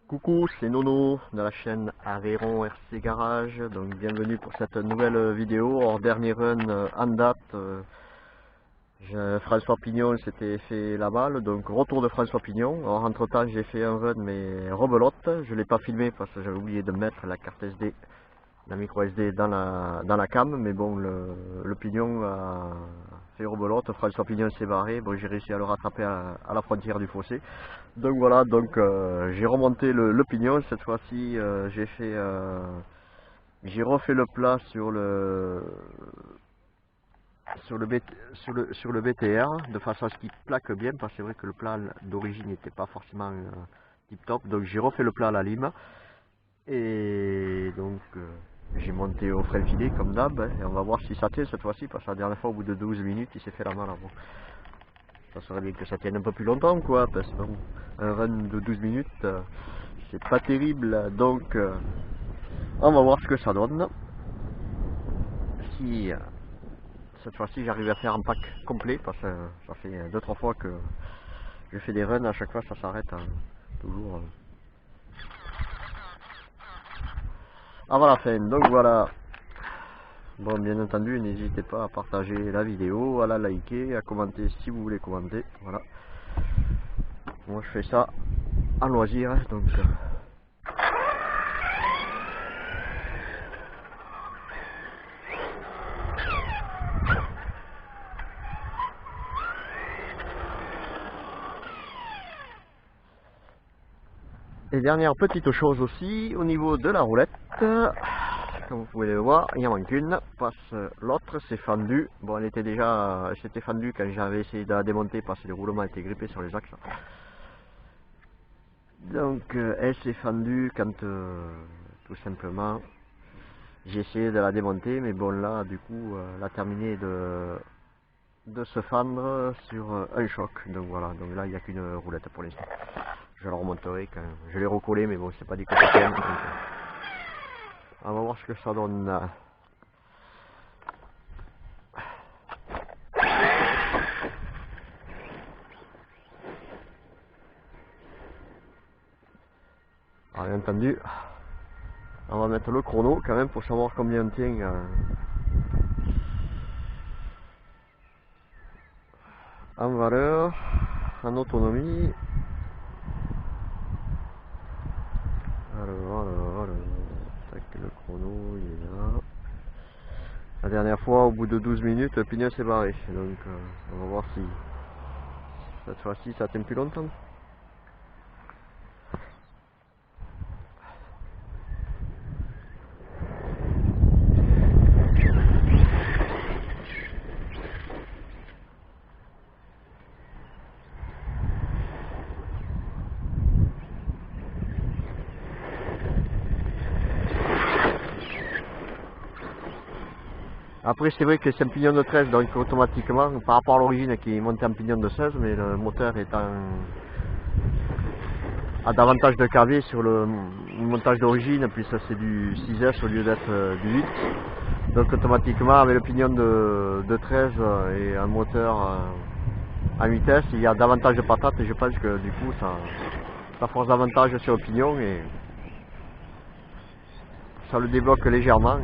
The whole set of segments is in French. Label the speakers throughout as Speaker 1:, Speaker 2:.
Speaker 1: Coucou, c'est Nono de la chaîne Aveyron RC Garage, donc bienvenue pour cette nouvelle vidéo. Hors dernier run en date, François Pignon s'était fait la balle, donc retour de François Pignon. Alors entre temps j'ai fait un run mais rebelote, je l'ai pas filmé parce que j'avais oublié de mettre la carte SD, la micro SD dans la cam, mais bon le Pignon a fait rebelote, François Pignon s'est barré, bon j'ai réussi à le rattraper à la frontière du fossé. Donc voilà, j'ai remonté le Pignon. Cette fois-ci j'ai refait le plat sur le BTR de façon à ce qu'il plaque bien, parce que c'est vrai que le plat d'origine n'était pas forcément tip top. Donc j'ai refait le plat à la lime et donc j'ai monté au frais le filet comme d'hab, et on va voir si ça tient cette fois-ci, parce que la dernière fois au bout de 12 minutes il s'est fait la malle. Bon, ça serait bien que ça tienne un peu plus longtemps quoi, parce que bon, un run de 12 minutes c'est pas terrible, donc on va voir ce que ça donne. Si cette fois-ci j'arrive à faire un pack complet, parce que ça fait 2-3 fois que je fais des runs, à chaque fois ça s'arrête toujours avant la fin. Donc voilà, bon bien entendu n'hésitez pas à partager la vidéo, à la liker, à commenter si vous voulez commenter. Voilà, moi je fais ça en loisir, donc et dernière petite chose aussi, au niveau de la roulette, comme vous pouvez le voir, il en manque une, parce que l'autre s'est fendue. Bon, elle s'était fendue quand j'avais essayé de la démonter, parce que les roulements étaient grippés sur les axes. Donc elle s'est fendue quand tout simplement j'ai essayé de la démonter, mais bon là du coup elle a terminé de se fendre sur un choc. Donc voilà, donc là il n'y a qu'une roulette pour l'instant. Je la remonterai quand je l'ai recollé, mais bon c'est pas des côtés fermes. On va voir ce que ça donne. Alors, bien entendu, on va mettre le chrono quand même pour savoir combien on tient en valeur, en autonomie. Alors, tac, le chrono il est là. La dernière fois, au bout de 12 minutes, le Pignon s'est barré. Donc on va voir si cette fois-ci ça tient plus longtemps. Après c'est vrai que c'est un pignon de 13, donc automatiquement par rapport à l'origine qui est monté en pignon de 16, mais le moteur a davantage de cavier sur le montage d'origine, puis ça c'est du 6S au lieu d'être du 8. Donc automatiquement avec le pignon de 13 et un moteur en vitesse, il y a davantage de patates, et je pense que du coup ça force davantage sur le pignon et ça le débloque légèrement.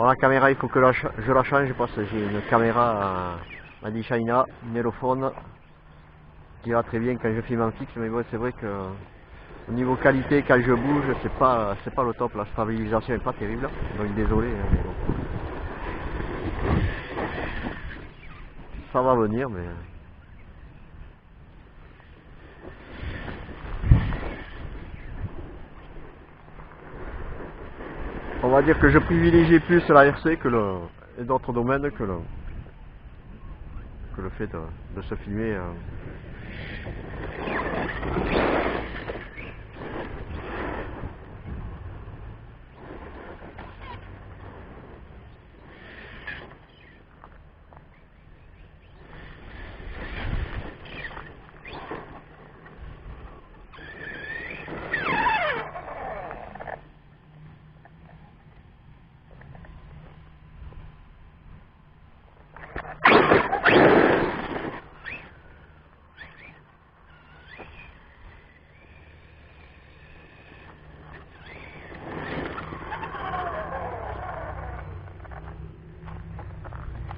Speaker 1: Bon, la caméra, il faut que je la change parce que j'ai une caméra à China, Nelophone, qui va très bien quand je filme en fixe, mais bon, c'est vrai que au niveau qualité, quand je bouge, c'est pas le top, la stabilisation est pas terrible, donc désolé. Hein, mais bon. Ça va venir, mais... On va dire que je privilégie plus la RC que et d'autres domaines que le fait de se filmer.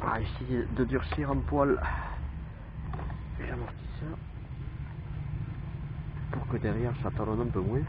Speaker 1: Ah, essayer de durcir un poil l'amortisseur pour que derrière ça talonne un peu moins.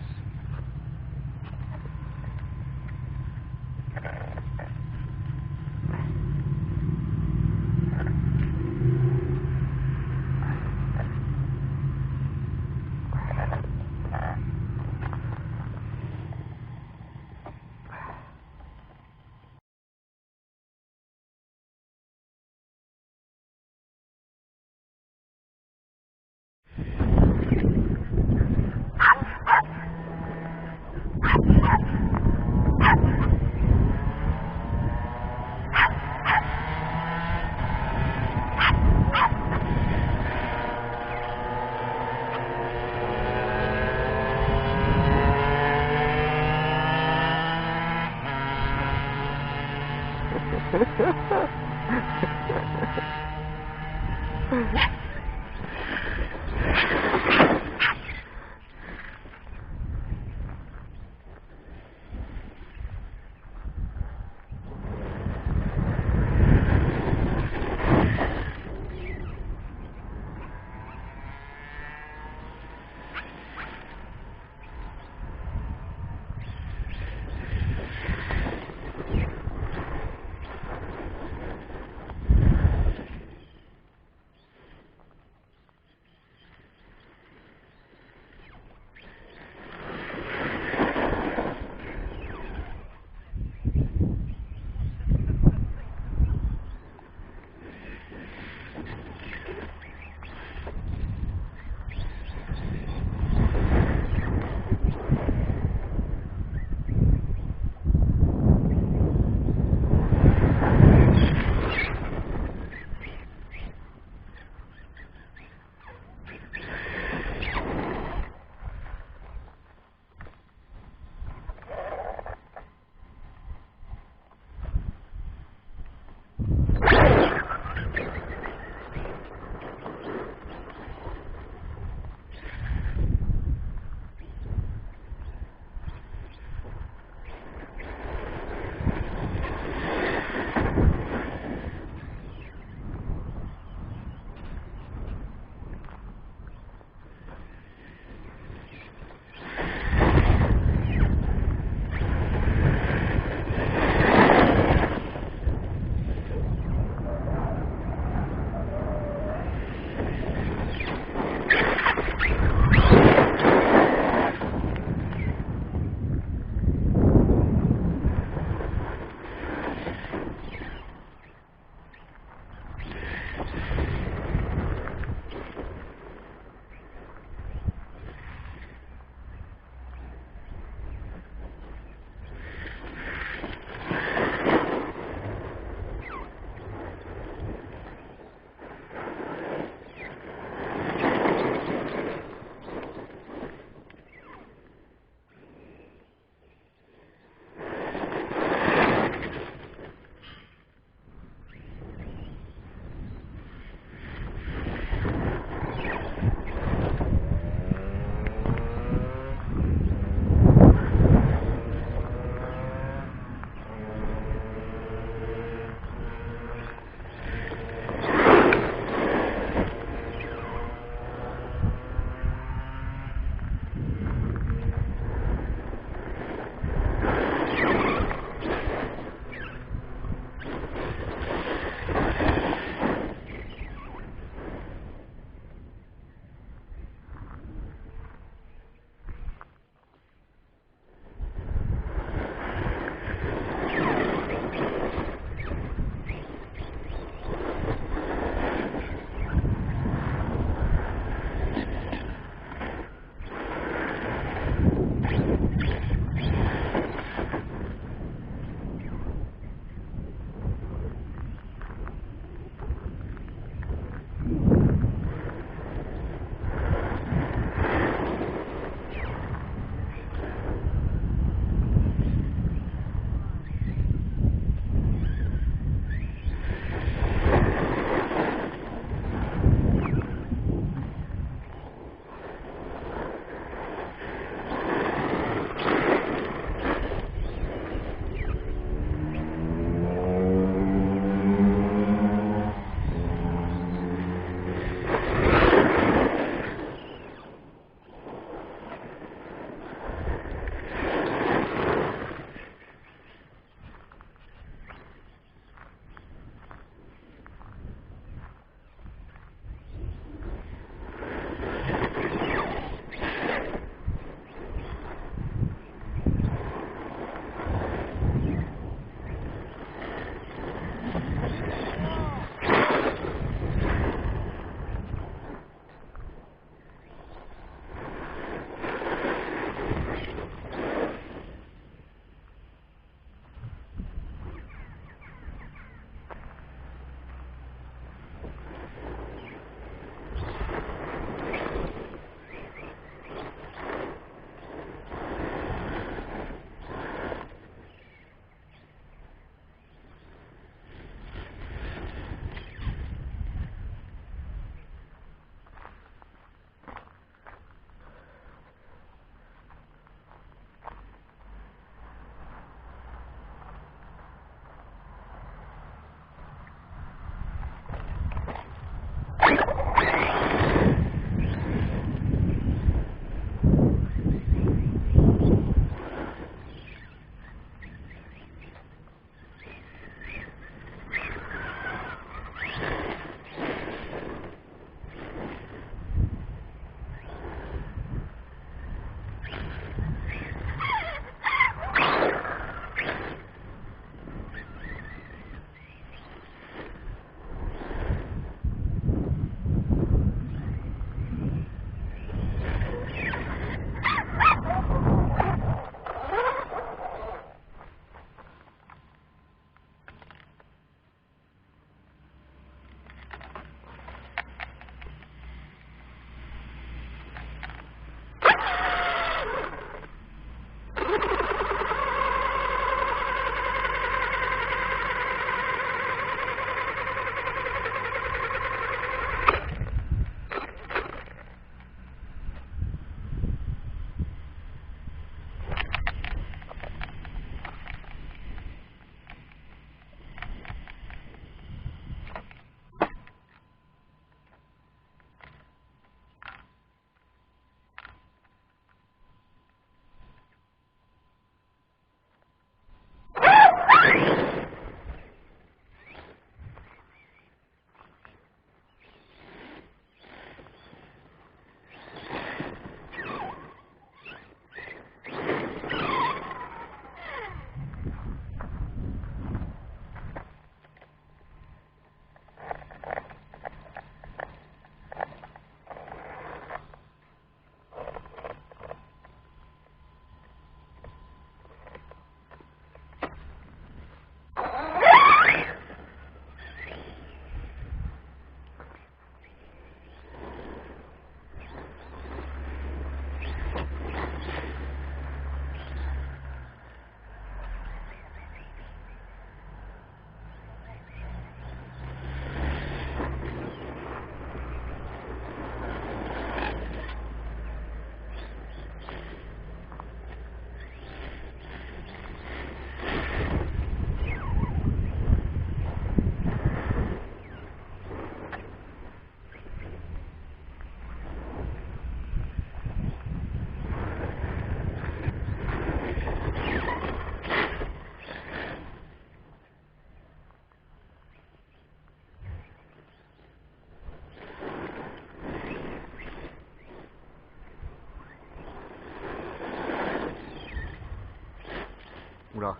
Speaker 1: Oula.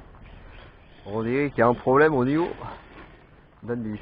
Speaker 1: On dirait qu'il y a un problème au niveau d'un diff.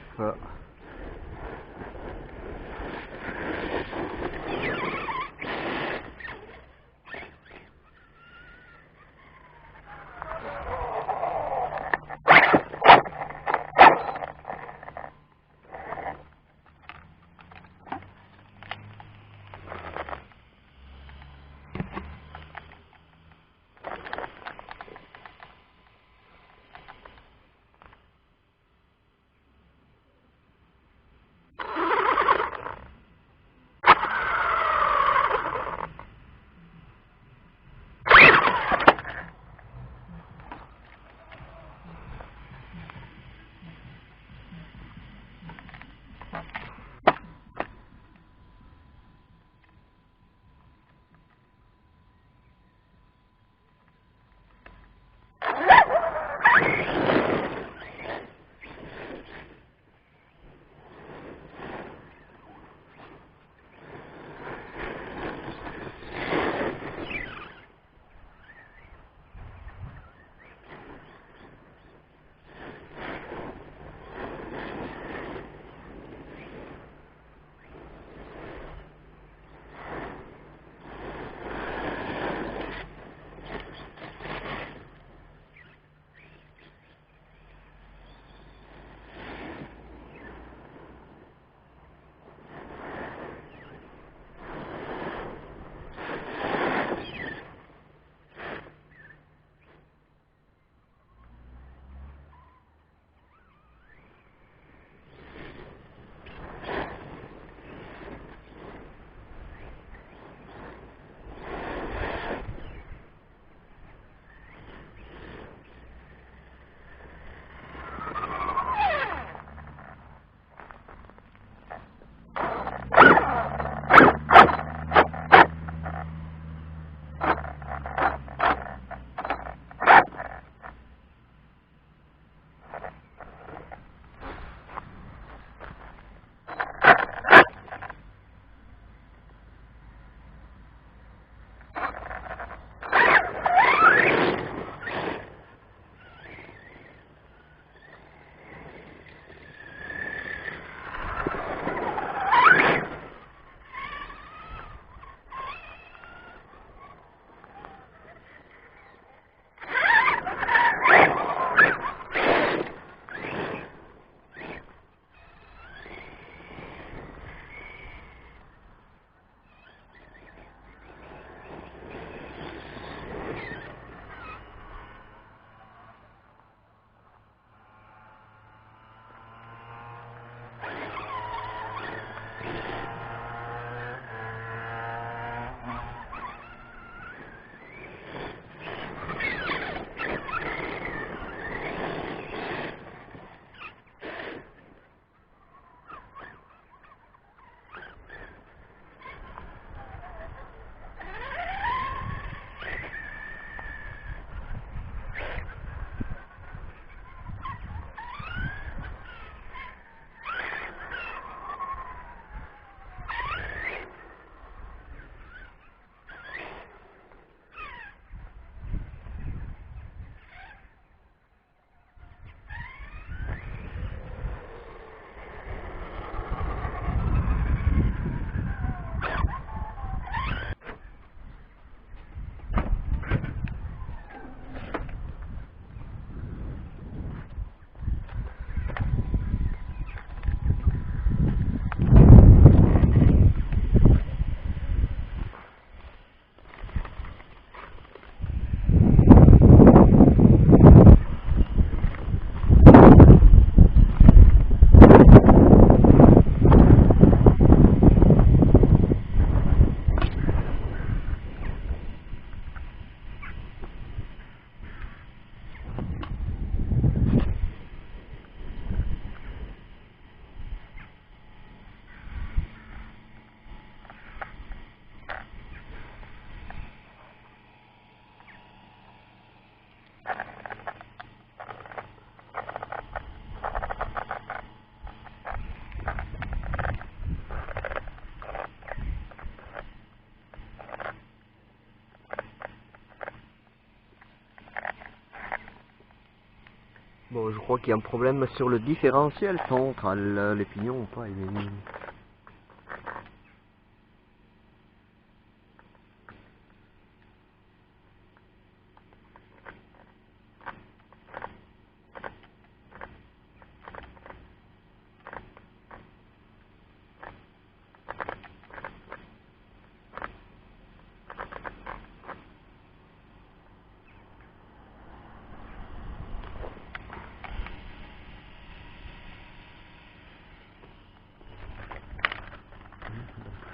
Speaker 1: Bon, je crois qu'il y a un problème sur le différentiel central, les pignons n'ont pas émis.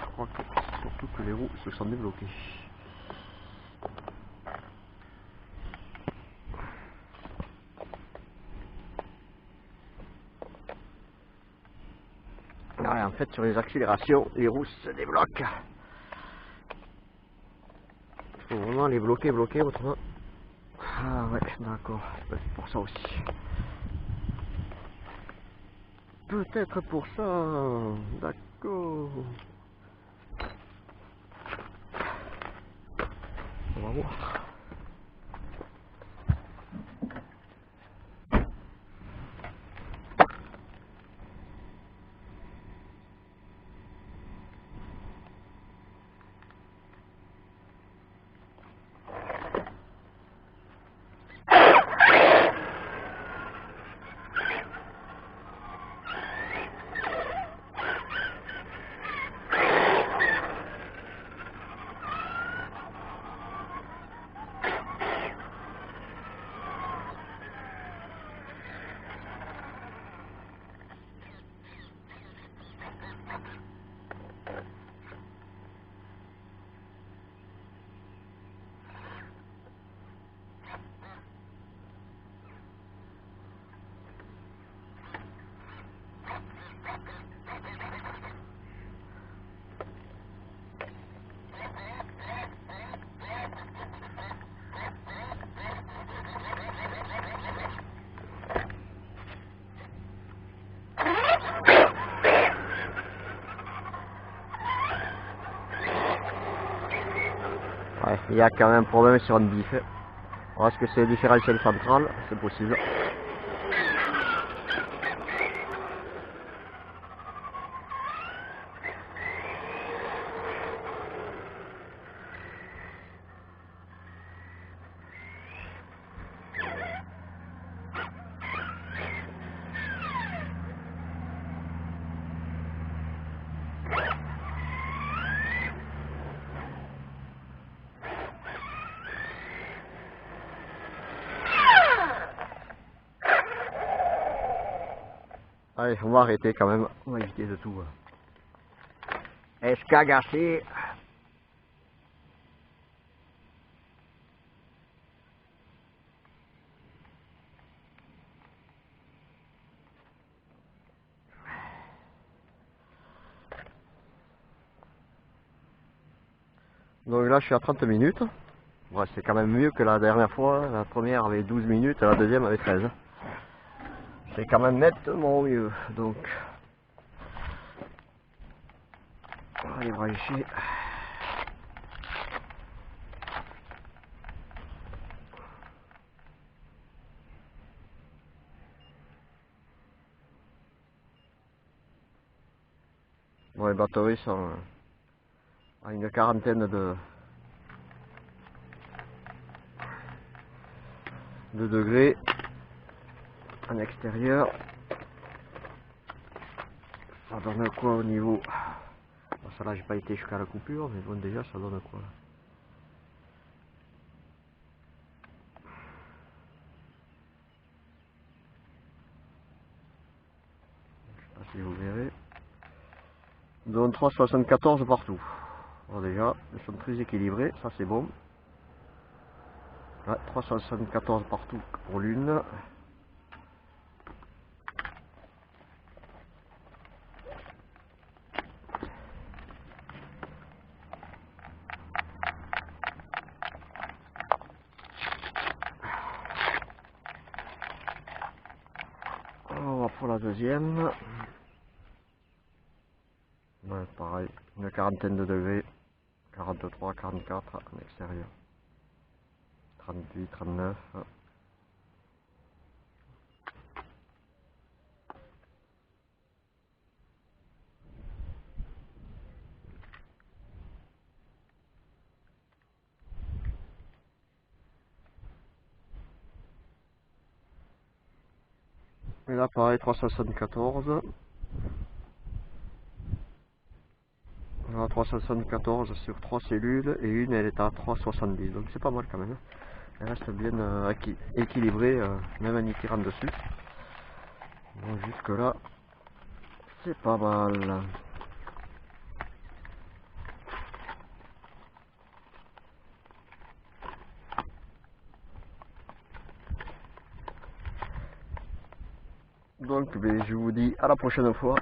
Speaker 1: Je crois que c'est surtout que les roues se sont débloquées. Ouais, en fait, sur les accélérations, les roues se débloquent. Il faut vraiment les bloquer, autrement. Ah ouais, d'accord, c'est pour ça aussi. Peut-être pour ça, d'accord. On va voir. Ouais, il y a quand même un problème sur une diff. Est-ce que c'est le différentiel central? C'est possible. Allez, on va arrêter quand même. On va éviter de tout. Escagacé. Donc là, je suis à 30 minutes. Ouais, c'est quand même mieux que la dernière fois. La première avait 12 minutes, la deuxième avait 13. C'est quand même nettement mieux. Donc, on va les brancher. Bon, les batteries sont à une quarantaine de degrés en extérieur. Ça donne quoi au niveau? Bon, ça là, j'ai pas été jusqu'à la coupure, mais bon, déjà, ça donne quoi? Je sais pas si vous verrez. Donne 3,74 partout. Alors déjà, ils sont très équilibrés, ça c'est bon. Ouais, 3,74 partout pour l'une. On va pour la deuxième. Ouais, pareil, une quarantaine de degrés. 43, 44 en extérieur. 38, 39. Et là pareil 374. On a 374 sur 3 cellules et une elle est à 370, donc c'est pas mal quand même. Elle reste bien équilibrée, même en y tirant dessus. Donc jusque là c'est pas mal. Donc ben, je vous dis à la prochaine fois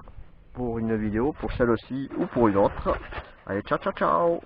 Speaker 1: pour une vidéo, pour celle-ci ou pour une autre. Allez, ciao ciao ciao.